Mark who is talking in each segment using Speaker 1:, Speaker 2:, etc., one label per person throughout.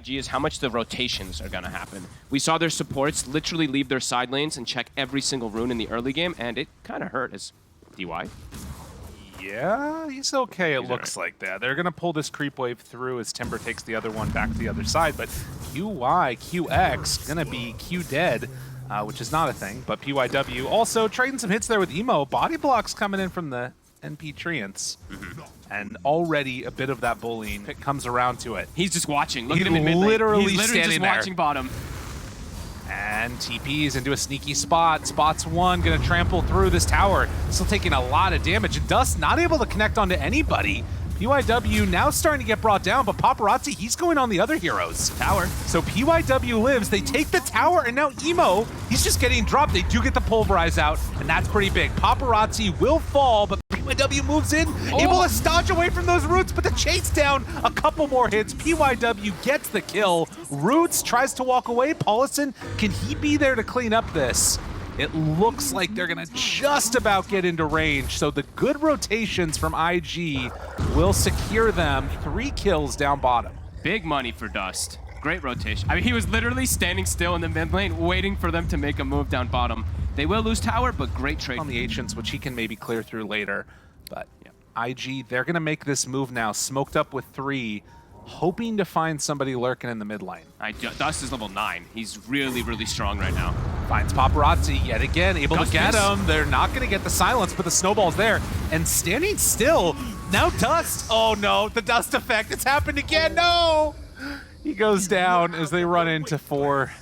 Speaker 1: IG is how much the rotations are going to happen. We saw their supports literally leave their side lanes and check every single rune in the early game, and it kind of hurt as DY.
Speaker 2: Yeah, he's okay, it looks like that. They're going to pull this creep wave through as Timber takes the other one back to the other side, but QX going to be Q dead, which is not a thing, but PYW also trading some hits there with Emo. Body blocks coming in from the NP Treants. And already a bit of that bullying comes around to it.
Speaker 1: He's just watching. Look at him in mid lane.
Speaker 2: Literally
Speaker 1: He's literally
Speaker 2: standing
Speaker 1: just
Speaker 2: there.
Speaker 1: watching bottom.
Speaker 2: And TPs into a sneaky spot. Spots one, gonna trample through this tower. Still taking a lot of damage. And Dust not able to connect onto anybody. PYW now starting to get brought down, but Paparazzi, he's going on the other heroes.
Speaker 1: Tower.
Speaker 2: So PYW lives, they take the tower, and now Emo, he's just getting dropped. They do get the pulverize out, and that's pretty big. Paparazzi will fall, but PYW moves in, able to stodge away from those roots, but the chase down, a couple more hits. PYW gets the kill. Roots tries to walk away. Paulison, can he be there to clean up this? It looks like they're gonna just about get into range, so the good rotations from IG will secure them 3 kills down bottom.
Speaker 1: Big money for Dust. Great rotation. I mean, he was literally standing still in the mid lane, waiting for them to make a move down bottom. They will lose tower, but great trade.
Speaker 2: On the Ancients, which he can maybe clear through later. But yeah, IG, they're gonna make this move now, smoked up with 3, hoping to find somebody lurking in the mid lane.
Speaker 1: Dust is level 9. He's really, really strong right now.
Speaker 2: Finds Paparazzi yet again, able
Speaker 1: Dust
Speaker 2: to get
Speaker 1: miss.
Speaker 2: him. They're not going to get the silence, but the snowball's there. And standing still, now Dust. Oh no, the Dust effect. It's happened again. No! He goes down as they run into 4.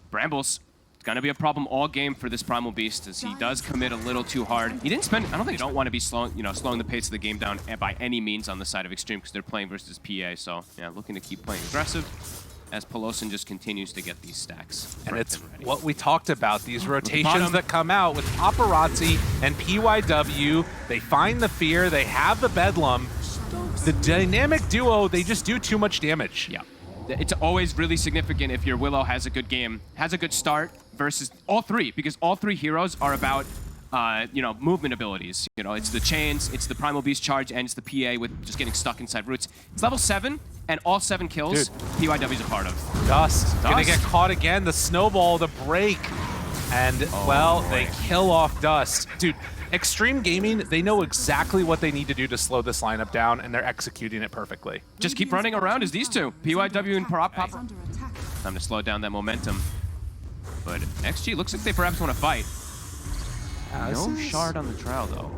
Speaker 1: Brambles. It's going to be a problem all game for this Primal Beast as he does commit a little too hard. He didn't spend, I don't think they don't want to be slowing the pace of the game down by any means on the side of Xtreme because they're playing versus PA. So yeah, looking to keep playing aggressive as Pelosin just continues to get these stacks.
Speaker 2: And it's what we talked about, these rotations that come out with Paparazzi and PYW. They find the fear, they have the Bedlam. The dynamic duo, they just do too much damage.
Speaker 1: Yeah. It's always really significant if your Willow has a good game, has a good start versus all 3, because all 3 heroes are about, movement abilities. You know, it's the chains, it's the Primal Beast charge, and it's the PA with just getting stuck inside roots. It's level 7, and all 7 kills, PYW's a part of.
Speaker 2: Dust gonna get caught again. The snowball, the break, and they kill off Dust. Dude, Xtreme Gaming, they know exactly what they need to do to slow this lineup down, and they're executing it perfectly.
Speaker 1: Just keep running around as these two, PYW and Papa. Time to slow down that momentum. But XG looks like they perhaps want to fight. No shard on the Drow, though.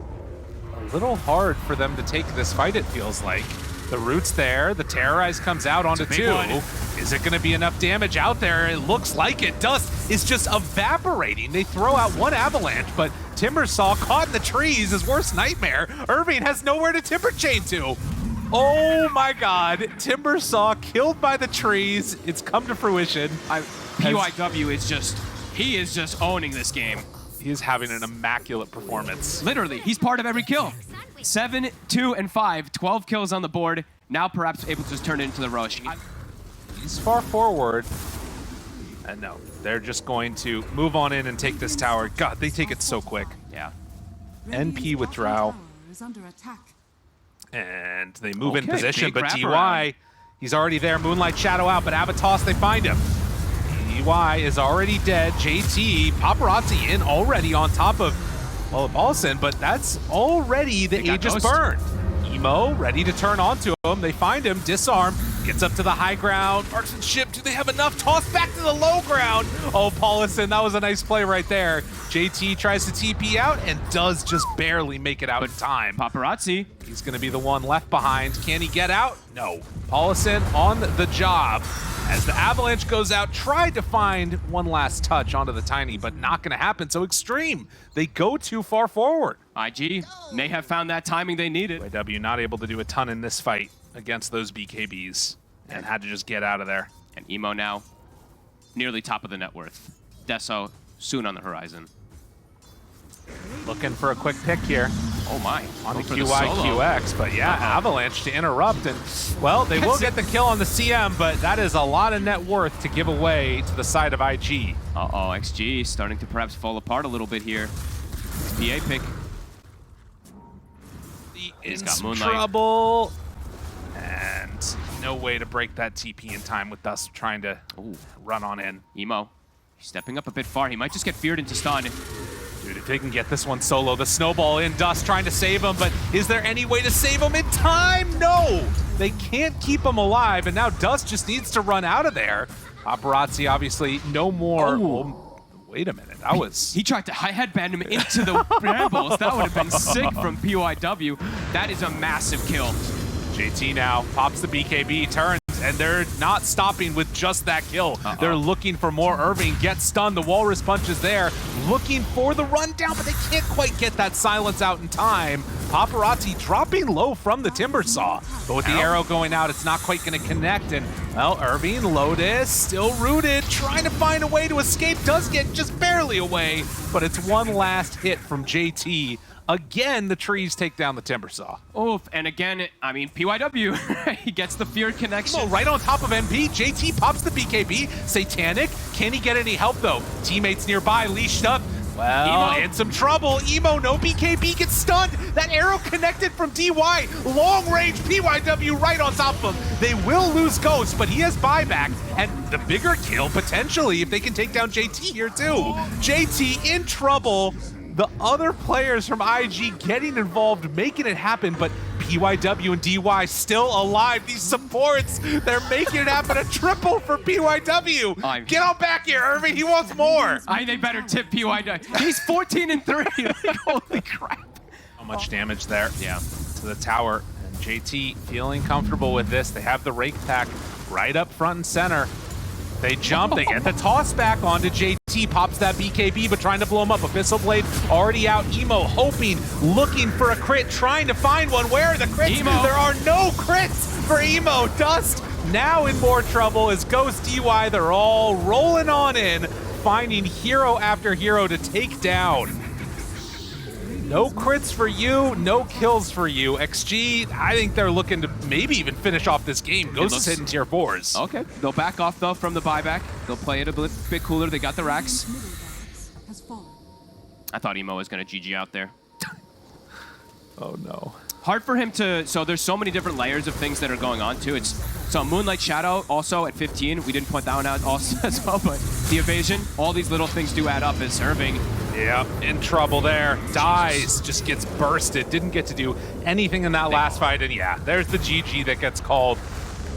Speaker 2: A little hard for them to take this fight, it feels like. The root's there, the Terrorize comes out onto 2. Is it going to be enough damage out there? It looks like it. Dust is just evaporating. They throw out 1 avalanche, but Timbersaw caught in the trees, his worst nightmare. Irving has nowhere to Timber Chain to. Oh my god, Timbersaw killed by the trees. It's come to fruition.
Speaker 1: PYW is he is just owning this game.
Speaker 2: He is having an immaculate performance.
Speaker 1: Literally, he's part of every kill. 7, 2, and 5, 12 kills on the board. Now perhaps able to just turn it into the rush.
Speaker 2: He's far forward. And no, they're just going to move on in and take this tower. God, they take it so quick.
Speaker 1: Yeah.
Speaker 2: NP with Drow. And they move in position, but DY, he's already there. Moonlight Shadow out, but Avatos, they find him. DY is already dead. JT, Paparazzi in already on top of, Paulson, but that's already the Aegis burned. Emo ready to turn onto him. They find him, disarm, gets up to the high ground. Marksmanship, do they have enough? Toss back to the low ground. Oh, Paulison, that was a nice play right there. JT tries to TP out and does just barely make it out in time.
Speaker 1: Paparazzi.
Speaker 2: He's going to be the one left behind. Can he get out? No. Paulison on the job. As the avalanche goes out, tried to find one last touch onto the Tiny, but not going to happen. So Xtreme, they go too far forward.
Speaker 1: IG may have found that timing they needed.
Speaker 2: YW not able to do a ton in this fight against those BKBs and had to just get out of there.
Speaker 1: And Emo now nearly top of the net worth. Deso soon on the horizon.
Speaker 2: Looking for a quick pick here.
Speaker 1: Oh my.
Speaker 2: On the QX, but yeah, Avalanche to interrupt. And, well, they will get the kill on the CM, but that is a lot of net worth to give away to the side of IG.
Speaker 1: Uh-oh, XG starting to perhaps fall apart a little bit here. PA pick.
Speaker 2: He's got Moonlight. Trouble. And no way to break that TP in time with Dust trying to run on in.
Speaker 1: EHOME, he's stepping up a bit far. He might just get feared into stun.
Speaker 2: Dude, if they can get this one solo, the snowball in, Dust trying to save him, but is there any way to save him in time? No! They can't keep him alive, and now Dust just needs to run out of there. Paparazzi, obviously, no more. Oh, wait a minute, that was...
Speaker 1: He tried to headband him into the brambles. That would have been sick from PYW. That is a massive kill.
Speaker 2: JT now pops the BKB, turns, and they're not stopping with just that kill. They're looking for more. Irving gets stunned. The walrus punch is there, looking for the rundown, but they can't quite get that silence out in time. Paparazzi dropping low from the timber saw, but with the arrow going out, it's not quite going to connect. And well, Irving, Lotus, still rooted, trying to find a way to escape. Does get just barely away, but it's one last hit from JT. Again, the trees take down the timber saw.
Speaker 1: Oof, and again, I mean, PYW, he gets the feared connection.
Speaker 2: Oh, right on top of MP, JT pops the BKB. Satanic, can he get any help though? Teammates nearby, leashed up. Well, in some trouble. EHOME, no BKB, gets stunned. That arrow connected from DY. Long range PYW right on top of him. They will lose Ghost, but he has buyback. And the bigger kill, potentially, if they can take down JT here too. JT in trouble. The other players from IG getting involved, making it happen, but PYW and DY still alive. These supports, they're making it happen. A triple for PYW. Get on back here, Irving. He wants more.
Speaker 1: They better tip PYW. He's 14-3. Like, holy crap.
Speaker 2: How much damage there? Yeah, to the tower. And JT feeling comfortable with this. They have the rake pack right up front and center. They jump, they get the toss back onto JT, pops that BKB, but trying to blow him up. Abyssal Blade already out. EHOME hoping, looking for a crit, trying to find one. Where are the crits?
Speaker 1: EHOME.
Speaker 2: There are no crits for EHOME. Dust now in more trouble as Ghost DY, they're all rolling on in, finding hero after hero to take down. No crits for you, no kills for you. XG, I think they're looking to maybe even finish off this game. Ghost is hitting tier 4s.
Speaker 1: Okay, they'll back off though from the buyback. They'll play it a bit cooler. They got the racks. I thought EHOME was going to GG out there.
Speaker 2: Oh no.
Speaker 1: Hard for him to, so there's so many different layers of things that are going on too. So Moonlight Shadow also at 15. We didn't point that one out also as well, but the evasion, all these little things do add up as Irving.
Speaker 2: Yeah, in trouble there. Dies, just gets bursted. Didn't get to do anything in that last fight. And yeah, there's the GG that gets called.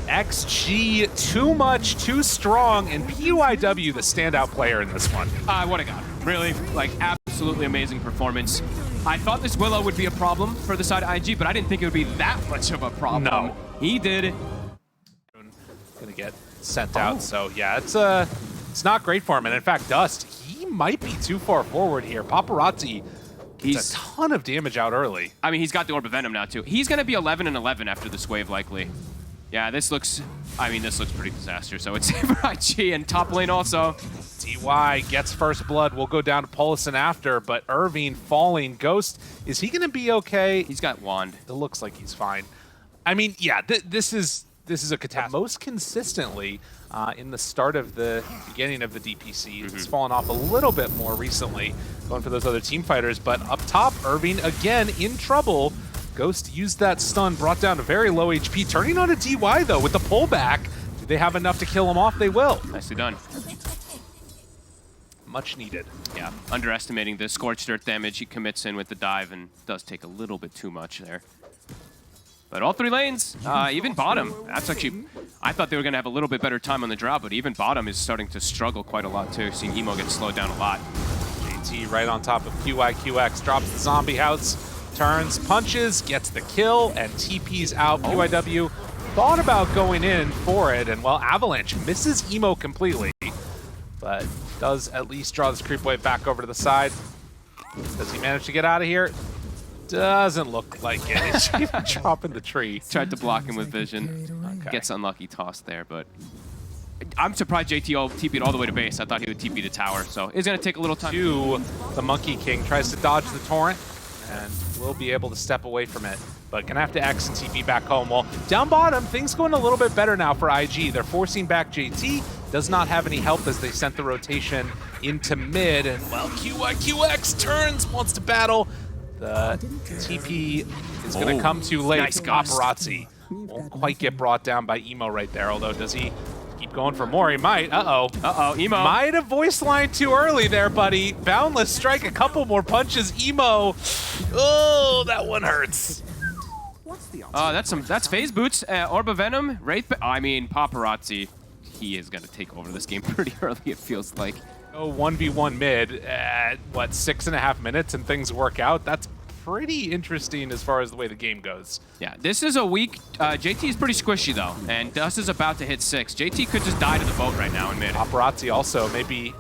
Speaker 2: XG, too much, too strong, and PYW the standout player in this one.
Speaker 1: What a god. Really, like, absolutely amazing performance. I thought this Willow would be a problem for the side of IG, but I didn't think it would be that much of a problem.
Speaker 2: No.
Speaker 1: He did.
Speaker 2: Gonna get sent out, so yeah, it's not great for him. And in fact, Dust, he might be too far forward here. Paparazzi gets a ton of damage out early.
Speaker 1: I mean, he's got the Orb of Venom now too. He's gonna be 11-11 after this wave, likely. Yeah, this looks, I mean, this looks pretty disastrous. So it's for IG and top lane also.
Speaker 2: DY gets first blood. We'll go down to Polison after, but Irving falling. Ghost, is he gonna be okay?
Speaker 1: He's got Wand.
Speaker 2: It looks like he's fine. I mean, yeah, this is a catastrophe. Most consistently in the start of the beginning of the DPC. It's fallen off a little bit more recently, going for those other team fighters, but up top, Irving again in trouble. Ghost used that stun, brought down a very low HP, turning on a DY though with the pullback. Do they have enough to kill him off? They will.
Speaker 1: Nicely done.
Speaker 2: Much needed.
Speaker 1: Yeah, underestimating the Scorched Earth damage. He commits in with the dive and does take a little bit too much there. But all three lanes, even bottom, that's actually, I thought they were going to have a little bit better time on the draw, but even bottom is starting to struggle quite a lot too, seeing EHOME get slowed down a lot.
Speaker 2: JT right on top of QIQX, drops the zombie house, turns, punches, gets the kill, and TP's out. PYW thought about going in for it, and well, Avalanche misses EHOME completely, but does at least draw this creep wave back over to the side. Does he manage to get out of here? Doesn't look like it. It's even dropping the tree.
Speaker 1: Tried to block him with vision. Okay. Gets unlucky toss there, but I'm surprised JT TP'd all the way to base. I thought he would TP to tower, so it's going to take a little time.
Speaker 2: The Monkey King tries to dodge the torrent and will be able to step away from it, but gonna have to X and TP back home. Well, down bottom, things going a little bit better now for IG. They're forcing back JT. Does not have any help as they sent the rotation into mid, and well, QIQX turns, wants to battle. The TP is going to come too late.
Speaker 1: Nice
Speaker 2: Paparazzi Won't quite get brought down by Emo right there, although does he keep going for more? He might.
Speaker 1: Emo.
Speaker 2: Might have voice line too early there, buddy. Boundless strike, a couple more punches. Emo. Oh, that one hurts.
Speaker 1: That's phase boots. Orb of Venom. I mean, Paparazzi. He is gonna take over this game pretty early. It feels like.
Speaker 2: Oh, 1v1 mid at what 6.5 minutes, and things work out. That's pretty interesting as far as the way the game goes.
Speaker 1: Yeah, this is a weak. JT is pretty squishy though, and Dust is about to hit 6. JT could just die to the boat right now in mid.
Speaker 2: Paparazzi also maybe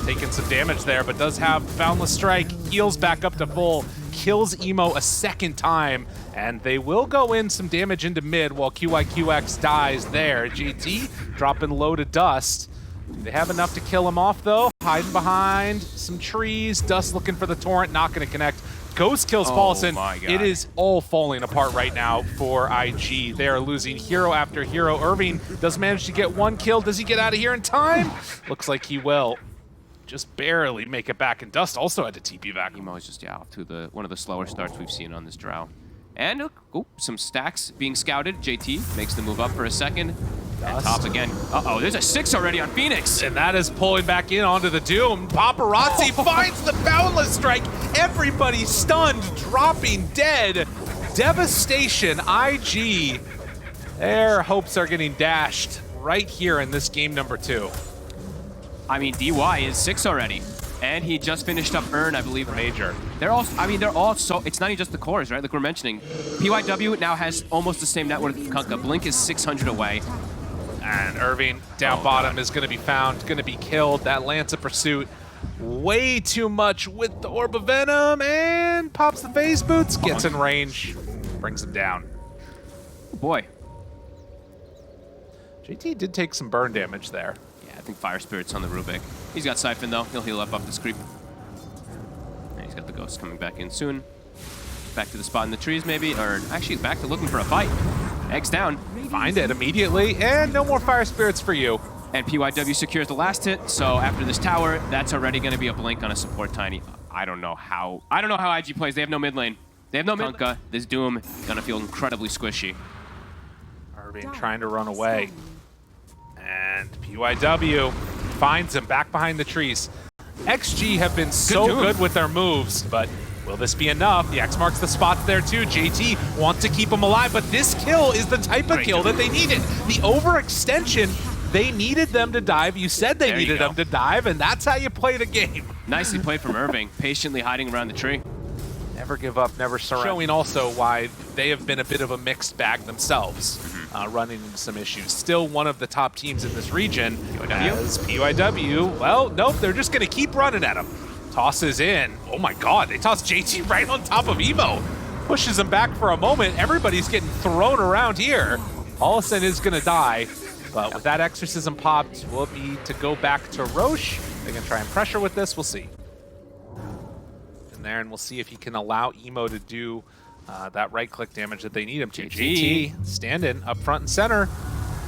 Speaker 2: taking some damage there, but does have Boundless Strike, heals back up to full, kills Emo a second time, and they will go in some damage into mid while QIQX dies there. JT dropping low to Dust. They have enough to kill him off though, hiding behind some trees. Dust looking for the torrent, not going to connect. Ghost kills Paulson. It is all falling apart right now for IG. They are losing hero after hero. Irving does manage to get 1 kill. Does he get out of here in time? Looks like he will. Just barely make it back, and Dust also had to TP back.
Speaker 1: Emo is just off to one of the slower starts we've seen on this drow. And some stacks being scouted. JT makes the move up for a second. And top again. There's a 6 already on Phoenix.
Speaker 2: And that is pulling back in onto the Doom. Paparazzi finds the Boundless Strike. Everybody stunned, dropping dead. Devastation, IG. Their hopes are getting dashed right here in this game number 2.
Speaker 1: I mean, DY is 6 already. And he just finished up Earn, I believe, Major. They're all so, it's not even just the cores, right? Like we're mentioning. PYW now has almost the same net worth as Kunkka. Blink is 600 away.
Speaker 2: And Irving down bottom is going to be found, going to be killed. That Lance of Pursuit, way too much with the Orb of Venom, and pops the phase boots, gets in range, brings him down.
Speaker 1: Oh boy.
Speaker 2: JT did take some burn damage there.
Speaker 1: Yeah, I think Fire Spirit's on the Rubik. He's got Siphon though, he'll heal up off this creep. And he's got the Ghost coming back in soon. Back to the spot in the trees maybe, or actually back to looking for a fight. Eggs down.
Speaker 2: Find it immediately, and no more Fire Spirits for you.
Speaker 1: And PYW secures the last hit, so after this tower, that's already going to be a blink on a support Tiny. I don't know how IG plays. They have no mid lane. They have no mid lane. This Doom going to feel incredibly squishy.
Speaker 2: Irving trying to run away. And PYW finds him back behind the trees. XG have been so good with their moves, but will this be enough? The X marks the spot there too. JT wants to keep him alive, but this kill is the type of kill that they needed. The overextension, they needed them to dive. You said they needed them to dive, and that's how you play the game.
Speaker 1: Nicely played from Irving, patiently hiding around the tree.
Speaker 2: Never give up, never surrender. Showing also why they have been a bit of a mixed bag themselves, running into some issues. Still one of the top teams in this region. PYW, well, nope, they're just going to keep running at him. Tosses in. Oh my god, they toss JT right on top of Emo. Pushes him back for a moment. Everybody's getting thrown around here. Paulson is going to die, but with that Exorcism popped, will it be to go back to Roche? They're going to try and pressure with this. We'll see. In there, and we'll see if he can allow Emo to do that right-click damage that they need him to. JT standing up front and center.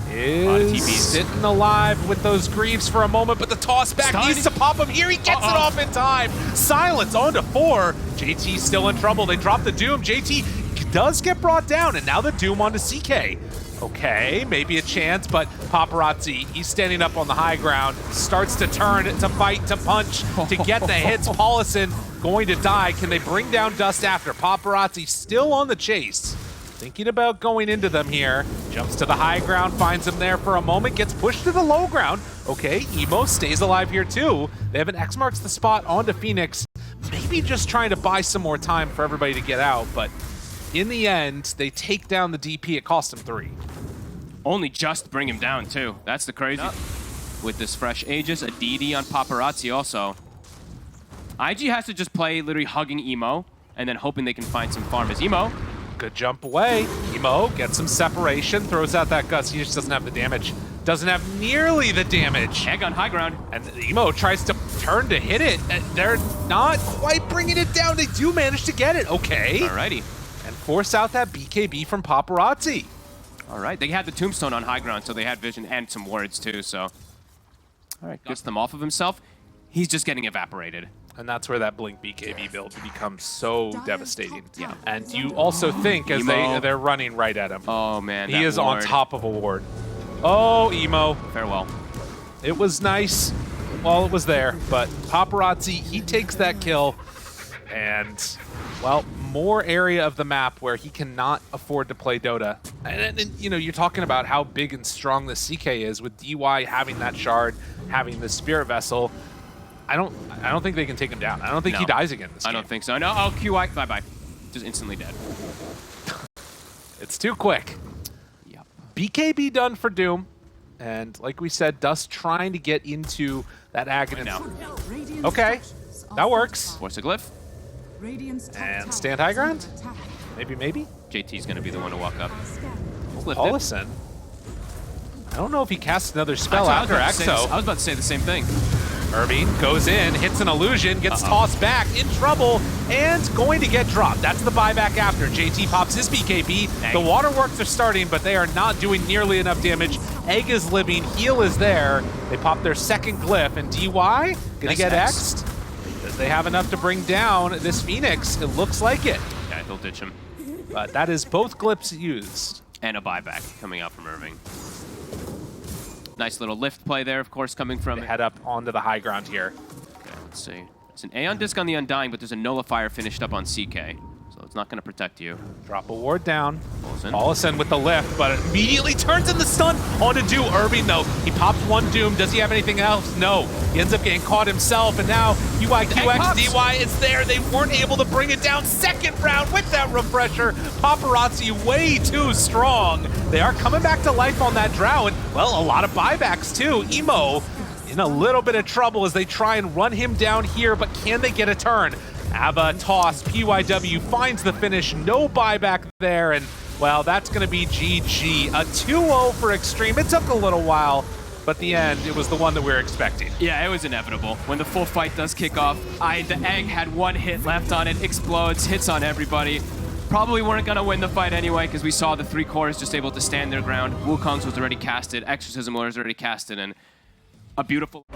Speaker 2: Is sitting alive with those Greaves for a moment, but the toss back needs to pop him here. He gets it off in time. Silence on to 4. JT still in trouble. They drop the Doom. JT does get brought down, and now the Doom onto CK. Okay, maybe a chance, but Paparazzi, he's standing up on the high ground, starts to turn, to fight, to punch, to get the hits. Paulson going to die. Can they bring down Dust after? Paparazzi still on the chase. Thinking about going into them here. Jumps to the high ground, finds him there for a moment, gets pushed to the low ground. Okay, Emo stays alive here too. They have an X marks the spot onto Phoenix. Maybe just trying to buy some more time for everybody to get out, but in the end, they take down the DP. It cost them 3.
Speaker 1: Only just bring him down too. That's the crazy. With this fresh Aegis, a DD on Paparazzi also. IG has to just play literally hugging Emo and then hoping they can find some farm as Emo.
Speaker 2: Good jump away. Emo gets some separation, throws out that Guts. He just doesn't have the damage. Doesn't have nearly the damage.
Speaker 1: Egg on high ground.
Speaker 2: And Emo tries to turn to hit it. They're not quite bringing it down. They do manage to get it. Okay.
Speaker 1: Alrighty.
Speaker 2: And force out that BKB from Paparazzi.
Speaker 1: All right. They had the tombstone on high ground, so they had vision and some wards too, so. All right, gets them off of himself. He's just getting evaporated.
Speaker 2: And that's where that Blink BKB build becomes so devastating. Yeah. And you also think as they're running right at him.
Speaker 1: Oh man,
Speaker 2: he is on top of a ward. Oh, Emo.
Speaker 1: Farewell.
Speaker 2: It was nice while it was there, but Paparazzi, he takes that kill, and well, more area of the map where he cannot afford to play Dota. And you know, you're talking about how big and strong the CK is with DY having that shard, having the Spirit Vessel. I don't think they can take him down. I don't think he dies again this game.
Speaker 1: I don't think so. No, oh, QI, bye-bye. Just instantly dead.
Speaker 2: It's too quick.
Speaker 1: Yep.
Speaker 2: BKB done for Doom. And like we said, Dust trying to get into that Aghanim.
Speaker 1: Now.
Speaker 2: Okay, that works.
Speaker 1: Force a glyph.
Speaker 2: And stand high ground? Maybe?
Speaker 1: JT's going to be the one to walk up.
Speaker 2: Paulison. I don't know if he casts another spell after Exo.
Speaker 1: I was about to say the same thing.
Speaker 2: Irving goes in, hits an illusion, gets tossed back, in trouble, and going to get dropped. That's the buyback after. JT pops his BKB. The waterworks are starting, but they are not doing nearly enough damage. Egg is living, heal is there. They pop their second glyph, and DY gonna get X'd. Does they have enough to bring down this Phoenix? It looks like it.
Speaker 1: Yeah, they'll ditch him.
Speaker 2: But that is both glyphs used.
Speaker 1: And a buyback coming out from Irving. Nice little lift play there, of course, coming from...
Speaker 2: They head up onto the high ground here.
Speaker 1: Okay, let's see. It's an Aeon Disc on the Undying, but there's a Nullifier finished up on CK. So it's not going to protect you.
Speaker 2: Drop a ward down.
Speaker 1: Paulison
Speaker 2: with the lift, but immediately turns in the stun onto Doom. Irving, though, he pops one Doom. Does he have anything else? No. He ends up getting caught himself, and now UIQX, DY is there. They weren't able to bring it down. Second round with that refresher. Paparazzi way too strong. They are coming back to life on that Drow, and, well, a lot of buybacks, too. Emo in a little bit of trouble as they try and run him down here, but can they get a turn? Ava toss, PYW finds the finish, no buyback there, and, well, that's going to be GG. A 2-0 for Xtreme. It took a little while, but the end, it was the one that we were expecting.
Speaker 1: Yeah, it was inevitable. When the full fight does kick off, the Egg had one hit left on it, explodes, hits on everybody. Probably weren't going to win the fight anyway, because we saw the three cores just able to stand their ground. Wukong's was already casted, Exorcism was already casted, and a beautiful...